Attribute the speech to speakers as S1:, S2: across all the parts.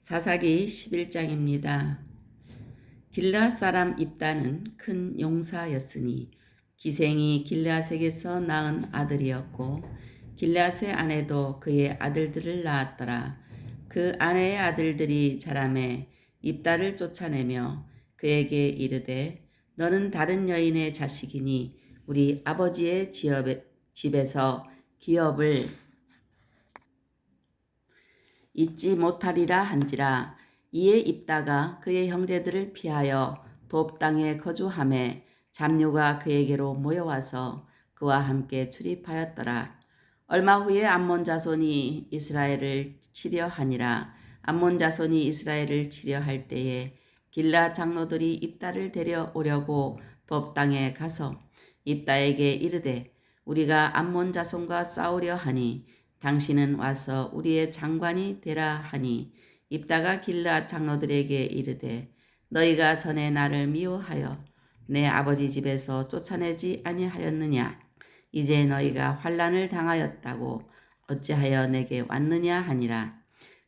S1: 사사기 11장입니다. 길르앗 사람 입다는 큰 용사였으니 기생이 길르앗에게서 낳은 아들이었고 길르앗의 아내도 그의 아들들을 낳았더라. 그 아내의 아들들이 자라매 입다를 쫓아내며 그에게 이르되 너는 다른 여인의 자식이니 우리 아버지의 집에서 기업을 잊지 못하리라 한지라. 이에 입다가 그의 형제들을 피하여 돕 땅에 거주하매 잡류가 그에게로 모여와서 그와 함께 출입하였더라. 얼마 후에 암몬 자손이 이스라엘을 치려 하니라. 암몬 자손이 이스라엘을 치려 할 때에 길라 장로들이 입다를 데려오려고 돕 땅에 가서 입다에게 이르되 우리가 암몬 자손과 싸우려 하니 당신은 와서 우리의 장관이 되라 하니 입다가 길르앗 장로들에게 이르되 너희가 전에 나를 미워하여 내 아버지 집에서 쫓아내지 아니하였느냐? 이제 너희가 환난을 당하였다고 어찌하여 내게 왔느냐 하니라.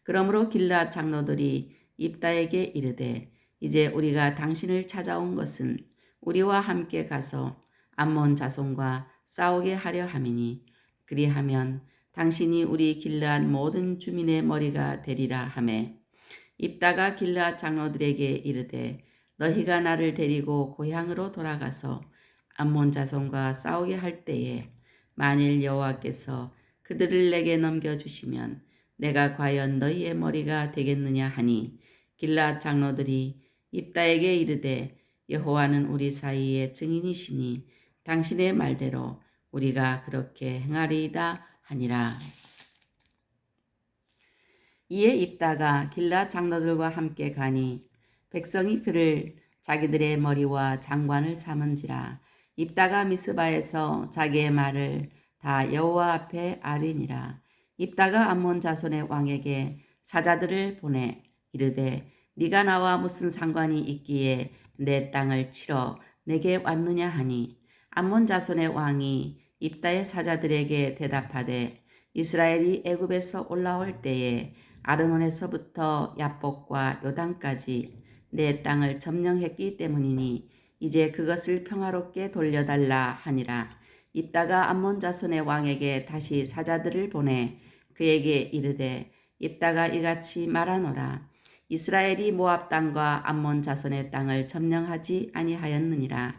S1: 그러므로 길르앗 장로들이 입다에게 이르되 이제 우리가 당신을 찾아온 것은 우리와 함께 가서 암몬 자손과 싸우게 하려 함이니 그리하면 당신이 우리 길르앗 모든 주민의 머리가 되리라 하매 입다가 길르앗 장로들에게 이르되 너희가 나를 데리고 고향으로 돌아가서 암몬 자손과 싸우게 할 때에 만일 여호와께서 그들을 내게 넘겨주시면 내가 과연 너희의 머리가 되겠느냐 하니 길르앗 장로들이 입다에게 이르되 여호와는 우리 사이의 증인이시니 당신의 말대로 우리가 그렇게 행하리이다 하니라. 이에 입다가 길르앗 장로들과 함께 가니 백성이 그를 자기들의 머리와 장관을 삼은지라. 입다가 미스바에서 자기의 말을 다 여호와 앞에 아뢰니라. 입다가 암몬 자손의 왕에게 사자들을 보내 이르되 네가 나와 무슨 상관이 있기에 내 땅을 치러 내게 왔느냐 하니 암몬 자손의 왕이 입다의 사자들에게 대답하되 이스라엘이 애굽에서 올라올 때에 아르논에서부터 야복과 요단까지 내 땅을 점령했기 때문이니 이제 그것을 평화롭게 돌려달라 하니라. 입다가 암몬 자손의 왕에게 다시 사자들을 보내 그에게 이르되 입다가 이같이 말하노라. 이스라엘이 모압 땅과 암몬 자손의 땅을 점령하지 아니하였느니라.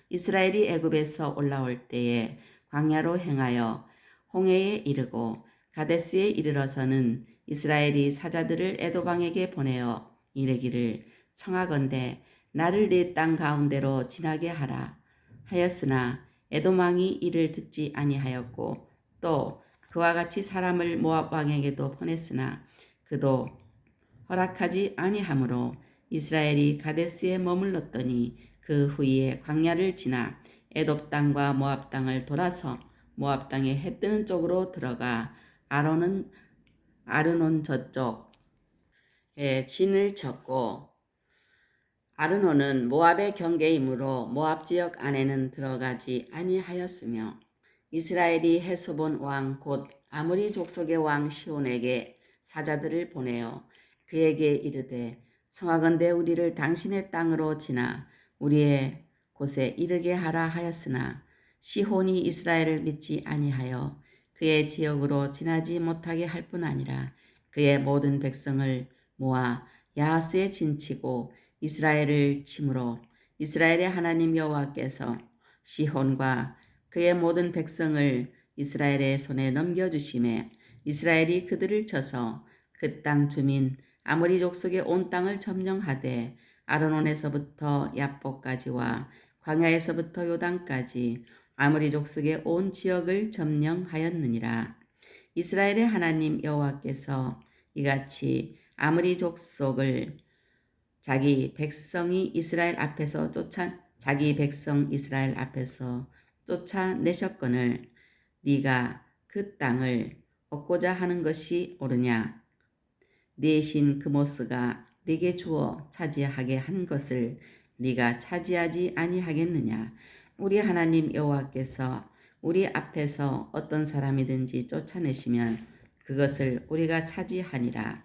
S1: 이스라엘이 애굽에서 올라올 때에 광야로 행하여 홍해에 이르고 가데스에 이르러서는 이스라엘이 사자들을 에돔 왕에게 보내어 이르기를 청하건대 나를 네 땅 가운데로 지나게 하라 하였으나 에돔 왕이 이를 듣지 아니하였고 또 그와 같이 사람을 모압 왕에게도 보냈으나 그도 허락하지 아니하므로 이스라엘이 가데스에 머물렀더니 그 후에 광야를 지나 에돔 땅과 모압 땅을 돌아서 모압 땅의 해 뜨는 쪽으로 들어가 아르논 저쪽에 진을 쳤고 아르논은 모압의 경계이므로 모압 지역 안에는 들어가지 아니하였으며 이스라엘이 헤스본 왕 곧 아모리 족속의 왕 시온에게 사자들을 보내어 그에게 이르되 청하건대 우리를 당신의 땅으로 지나 우리의 곳에 이르게 하라 하였으나 시혼이 이스라엘을 믿지 아니하여 그의 지역으로 지나지 못하게 할 뿐 아니라 그의 모든 백성을 모아 야하스에 진치고 이스라엘을 치므로 이스라엘의 하나님 여호와께서 시혼과 그의 모든 백성을 이스라엘의 손에 넘겨주심에 이스라엘이 그들을 쳐서 그 땅 주민 아모리 족속의 온 땅을 점령하되 아르논에서부터 야복까지와 광야에서부터 요단까지 아모리 족속의 온 지역을 점령하였느니라. 이스라엘의 하나님 여호와께서 이같이 아모리 족속을 자기 백성 이스라엘 앞에서 쫓아내셨거늘 네가 그 땅을 얻고자 하는 것이 옳으냐? 네 신 그모스가 네게 주어 차지하게 한 것을 네가 차지하지 아니하겠느냐? 우리 하나님 여호와께서 우리 앞에서 어떤 사람이든지 쫓아내시면 그것을 우리가 차지하리라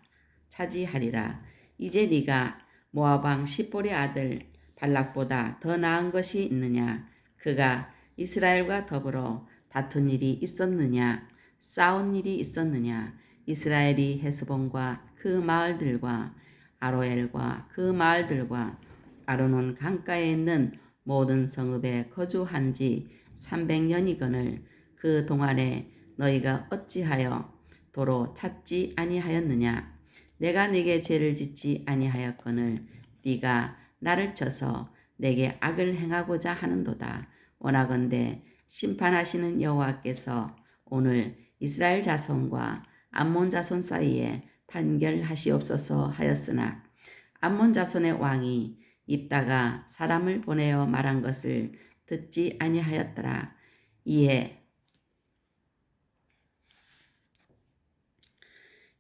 S1: 차지하리라. 이제 네가 모압 왕 십볼의 아들 발락보다 더 나은 것이 있느냐? 그가 이스라엘과 더불어 다툰 일이 있었느냐? 싸운 일이 있었느냐? 이스라엘이 헤스본과 그 마을들과 아로엘과 그 마을들과 아르논 강가에 있는 모든 성읍에 거주한 지 300년이거늘 그 동안에 너희가 어찌하여 도로 찾지 아니하였느냐? 내가 네게 죄를 짓지 아니하였거늘 네가 나를 쳐서 내게 악을 행하고자 하는도다. 원하건대 심판하시는 여호와께서 오늘 이스라엘 자손과 암몬 자손 사이에 판결하시옵소서 하였으나 암몬 자손의 왕이 입다가 사람을 보내어 말한 것을 듣지 아니하였더라. 이에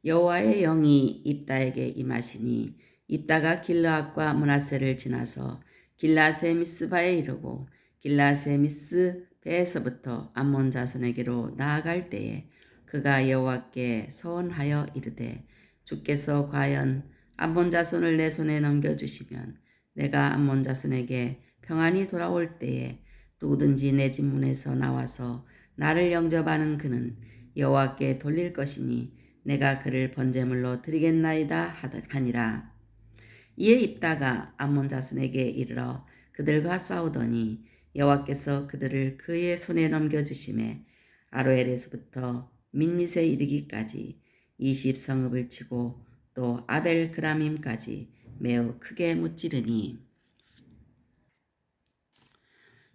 S1: 여호와의 영이 입다에게 임하시니 입다가 길르앗과 므낫세를 지나서 길르앗의 미스바에 이르고 길르앗의 미스베에서부터 암몬 자손에게로 나아갈 때에 그가 여호와께 서원하여 이르되 주께서 과연 암몬 자손을 내 손에 넘겨주시면 내가 암몬 자손에게 평안히 돌아올 때에 누구든지 내 집 문에서 나와서 나를 영접하는 그는 여호와께 돌릴 것이니 내가 그를 번제물로 드리겠나이다 하니라. 이에 입다가 암몬 자손에게 이르러 그들과 싸우더니 여호와께서 그들을 그의 손에 넘겨주심에 아로엘에서부터 민밋에 이르기까지 20성읍을 치고 또 아벨 그라밈까지 매우 크게 무찌르니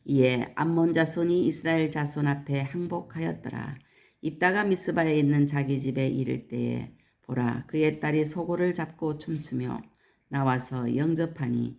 S1: 이에 암몬 자손이 이스라엘 자손 앞에 항복하였더라. 입다가 미스바에 있는 자기 집에 이를 때에 보라 그의 딸이 소고를 잡고 춤추며 나와서 영접하니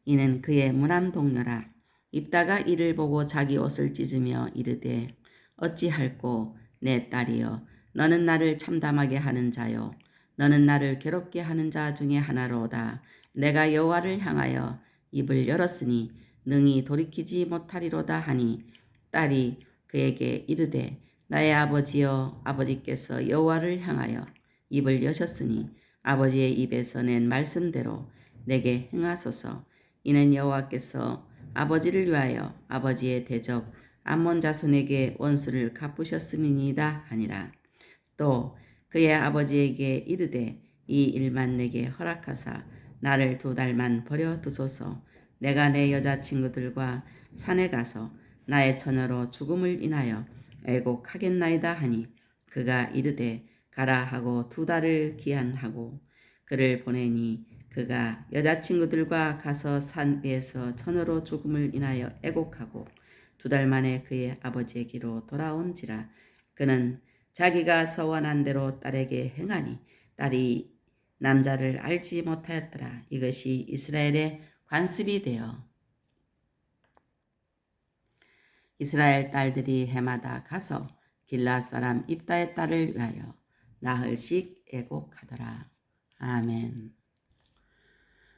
S1: 이는 그의 무남 동료라. 입다가 이를 보고 자기 옷을 찢으며 이르되 어찌할꼬 내 딸이여 너는 나를 참담하게 하는 자요 너는 나를 괴롭게 하는 자 중에 하나로다. 내가 여호와를 향하여 입을 열었으니 능히 돌이키지 못하리로다 하니 딸이 그에게 이르되 나의 아버지여 아버지께서 여호와를 향하여 입을 여셨으니 아버지의 입에서 낸 말씀대로 내게 행하소서. 이는 여호와께서 아버지를 위하여 아버지의 대적 암몬 자손에게 원수를 갚으셨음이니이다 하니라. 또 그의 아버지에게 이르되 이 일만 내게 허락하사 나를 2달만 버려 두소서. 내가 내 여자친구들과 산에 가서 나의 처녀로 죽음을 인하여 애곡하겠나이다 하니 그가 이르되 가라 하고 2달을 기한하고 그를 보내니 그가 여자친구들과 가서 산 위에서 처녀로 죽음을 인하여 애곡하고 2달 만에 그의 아버지에게로 돌아온지라. 그는 자기가 서원한 대로 딸에게 행하니 딸이 남자를 알지 못하였더라. 이것이 이스라엘의 관습이 되어 이스라엘 딸들이 해마다 가서 길라 사람 입다의 딸을 위하여 나흘씩 애곡하더라. 아멘.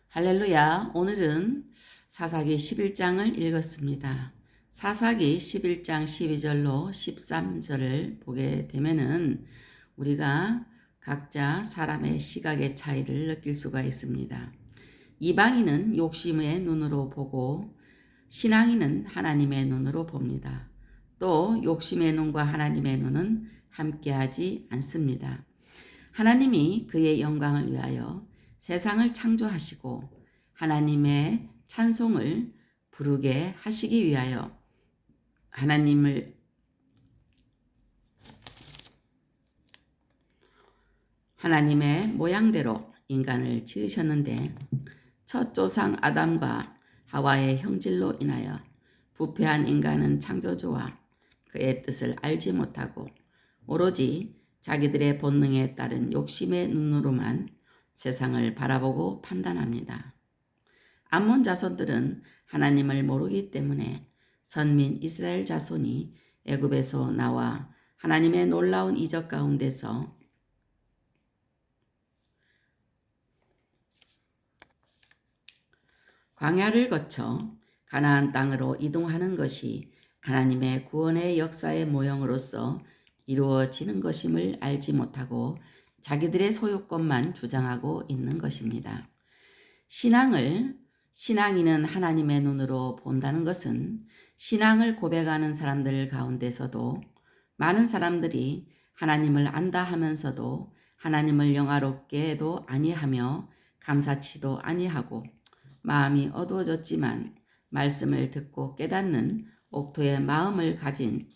S1: 할렐루야. 오늘은 사사기 11장을 읽었습니다. 사사기 11장 12절로 13절을 보게 되면은 우리가 각자 사람의 시각의 차이를 느낄 수가 있습니다. 이방인은 욕심의 눈으로 보고 신앙인은 하나님의 눈으로 봅니다. 또 욕심의 눈과 하나님의 눈은 함께하지 않습니다. 하나님이 그의 영광을 위하여 세상을 창조하시고 하나님의 찬송을 부르게 하시기 위하여 하나님의 모양대로 인간을 지으셨는데 첫 조상 아담과 하와의 형질로 인하여 부패한 인간은 창조주와 그의 뜻을 알지 못하고 오로지 자기들의 본능에 따른 욕심의 눈으로만 세상을 바라보고 판단합니다. 암몬 자손들은 하나님을 모르기 때문에 선민 이스라엘 자손이 애굽에서 나와 하나님의 놀라운 이적 가운데서 광야를 거쳐 가나안 땅으로 이동하는 것이 하나님의 구원의 역사의 모형으로서 이루어지는 것임을 알지 못하고 자기들의 소유권만 주장하고 있는 것입니다. 신앙인은 하나님의 눈으로 본다는 것은 신앙을 고백하는 사람들 가운데서도 많은 사람들이 하나님을 안다 하면서도 하나님을 영화롭게도 아니하며 감사치도 아니하고 마음이 어두워졌지만 말씀을 듣고 깨닫는 옥토의 마음을 가진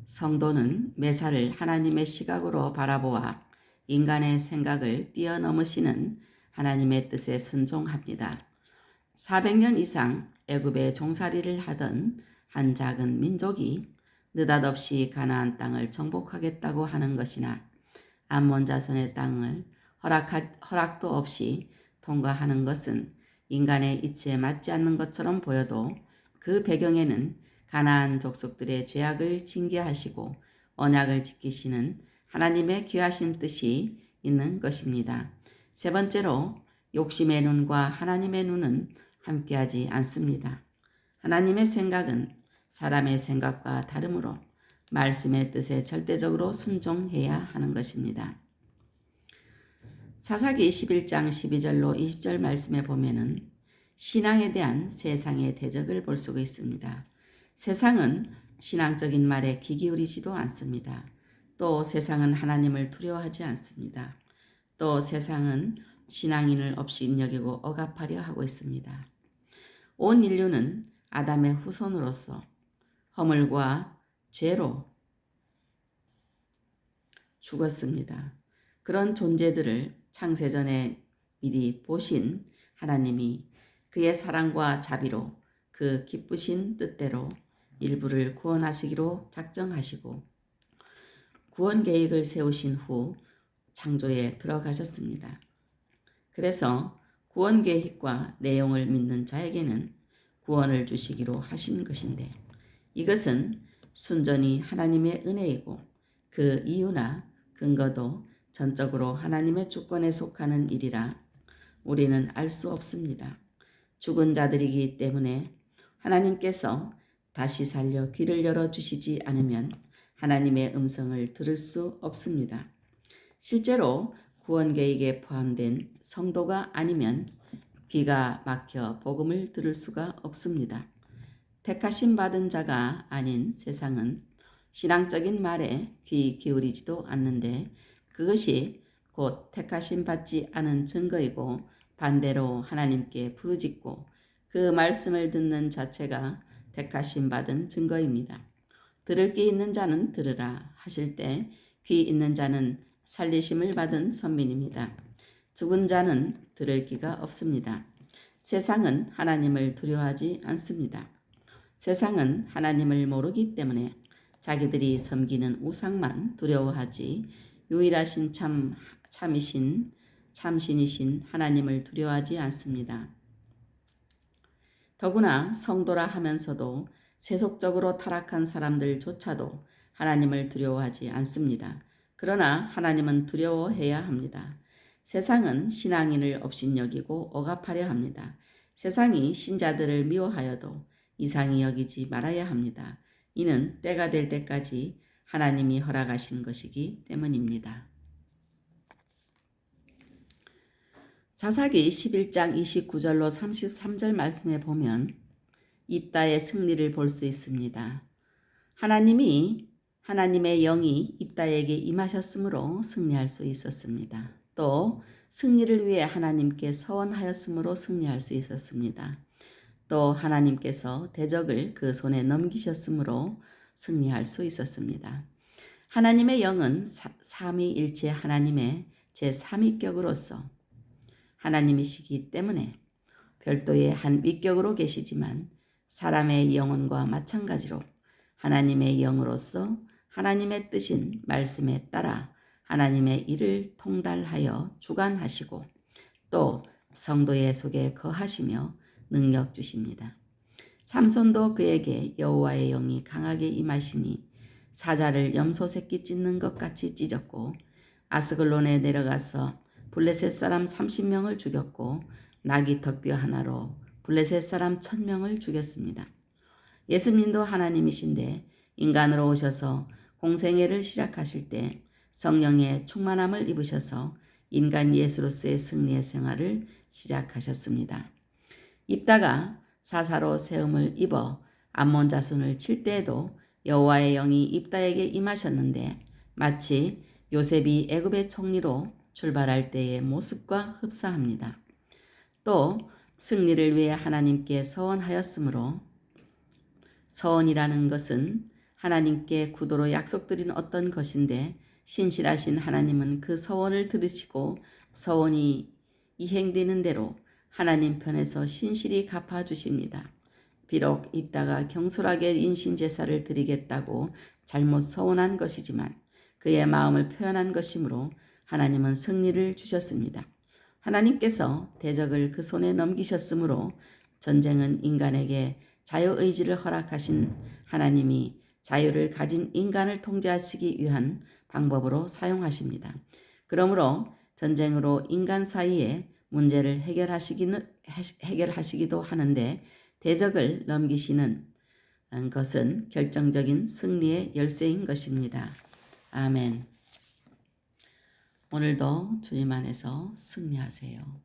S1: 성도는 매사를 하나님의 시각으로 바라보아 인간의 생각을 뛰어넘으시는 하나님의 뜻에 순종합니다. 400년 이상 애굽의 종살이를 하던 한 작은 민족이 느닷없이 가나안 땅을 정복하겠다고 하는 것이나 암몬 자손의 땅을 허락도 없이 통과하는 것은 인간의 이치에 맞지 않는 것처럼 보여도 그 배경에는 가나안 족속들의 죄악을 징계하시고 언약을 지키시는 하나님의 귀하신 뜻이 있는 것입니다. 세 번째로 욕심의 눈과 하나님의 눈은 함께하지 않습니다. 하나님의 생각은 사람의 생각과 다르므로 말씀의 뜻에 절대적으로 순종해야 하는 것입니다. 사사기 11장 12절로 20절 말씀에 보면은 신앙에 대한 세상의 대적을 볼 수가 있습니다. 세상은 신앙적인 말에 귀 기울이지도 않습니다. 또 세상은 하나님을 두려워하지 않습니다. 또 세상은 신앙인을 업신여기고 억압하려 하고 있습니다. 온 인류는 아담의 후손으로서 허물과 죄로 죽었습니다. 그런 존재들을 창세전에 미리 보신 하나님이 그의 사랑과 자비로 그 기쁘신 뜻대로 일부를 구원하시기로 작정하시고 구원 계획을 세우신 후 창조에 들어가셨습니다. 그래서 구원 계획과 내용을 믿는 자에게는 구원을 주시기로 하신 것인데 이것은 순전히 하나님의 은혜이고 그 이유나 근거도 전적으로 하나님의 주권에 속하는 일이라 우리는 알 수 없습니다. 죽은 자들이기 때문에 하나님께서 다시 살려 귀를 열어주시지 않으면 하나님의 음성을 들을 수 없습니다. 실제로 구원 계획에 포함된 성도가 아니면 귀가 막혀 복음을 들을 수가 없습니다. 택하심 받은 자가 아닌 세상은 신앙적인 말에 귀 기울이지도 않는데 그것이 곧 택하심 받지 않은 증거이고 반대로 하나님께 부르짖고 그 말씀을 듣는 자체가 택하심 받은 증거입니다. 들을 귀 있는 자는 들으라 하실 때 귀 있는 자는 살리심을 받은 선민입니다. 죽은 자는 들을 귀가 없습니다. 세상은 하나님을 두려워하지 않습니다. 세상은 하나님을 모르기 때문에 자기들이 섬기는 우상만 두려워하지 유일하신 참신이신 하나님을 두려워하지 않습니다. 더구나 성도라 하면서도 세속적으로 타락한 사람들조차도 하나님을 두려워하지 않습니다. 그러나 하나님은 두려워해야 합니다. 세상은 신앙인을 업신여기고 억압하려 합니다. 세상이 신자들을 미워하여도 이상히 여기지 말아야 합니다. 이는 때가 될 때까지 하나님이 허락하신 것이기 때문입니다. 사사기 11장 29절로 33절 말씀에 보면 입다의 승리를 볼 수 있습니다. 하나님의 영이 입다에게 임하셨으므로 승리할 수 있었습니다. 또 승리를 위해 하나님께 서원하였으므로 승리할 수 있었습니다. 또 하나님께서 대적을 그 손에 넘기셨으므로 승리할 수 있었습니다. 하나님의 영은 삼위일체 하나님의 제3위격으로서 하나님이시기 때문에 별도의 한 위격으로 계시지만 사람의 영혼과 마찬가지로 하나님의 영으로서 하나님의 뜻인 말씀에 따라 하나님의 일을 통달하여 주관하시고 또 성도의 속에 거하시며 능력 주십니다. 삼손도 그에게 여호와의 영이 강하게 임하시니 사자를 염소 새끼 찢는 것 같이 찢었고 아스글론에 내려가서 블레셋 사람 30명을 죽였고 나귀 턱뼈 하나로 블레셋 사람 1000명을 죽였습니다. 예수님도 하나님이신데 인간으로 오셔서 공생애를 시작하실 때 성령의 충만함을 입으셔서 인간 예수로서의 승리의 생활을 시작하셨습니다. 입다가 사사로 세움을 입어 암몬 자손을 칠 때에도 여호와의 영이 입다에게 임하셨는데 마치 요셉이 애굽의 총리로 출발할 때의 모습과 흡사합니다. 또 승리를 위해 하나님께 서원하였으므로 서원이라는 것은 하나님께 구도로 약속드린 어떤 것인데 신실하신 하나님은 그 서원을 들으시고 서원이 이행되는 대로 하나님 편에서 신실히 갚아주십니다. 비록 입다가 경솔하게 인신제사를 드리겠다고 잘못 서원한 것이지만 그의 마음을 표현한 것이므로 하나님은 승리를 주셨습니다. 하나님께서 대적을 그 손에 넘기셨으므로 전쟁은 인간에게 자유의지를 허락하신 하나님이 자유를 가진 인간을 통제하시기 위한 방법으로 사용하십니다. 그러므로 전쟁으로 인간 사이에 문제를 해결하시기도 하는데 대적을 넘기시는 것은 결정적인 승리의 열쇠인 것입니다. 아멘. 오늘도 주님 안에서 승리하세요.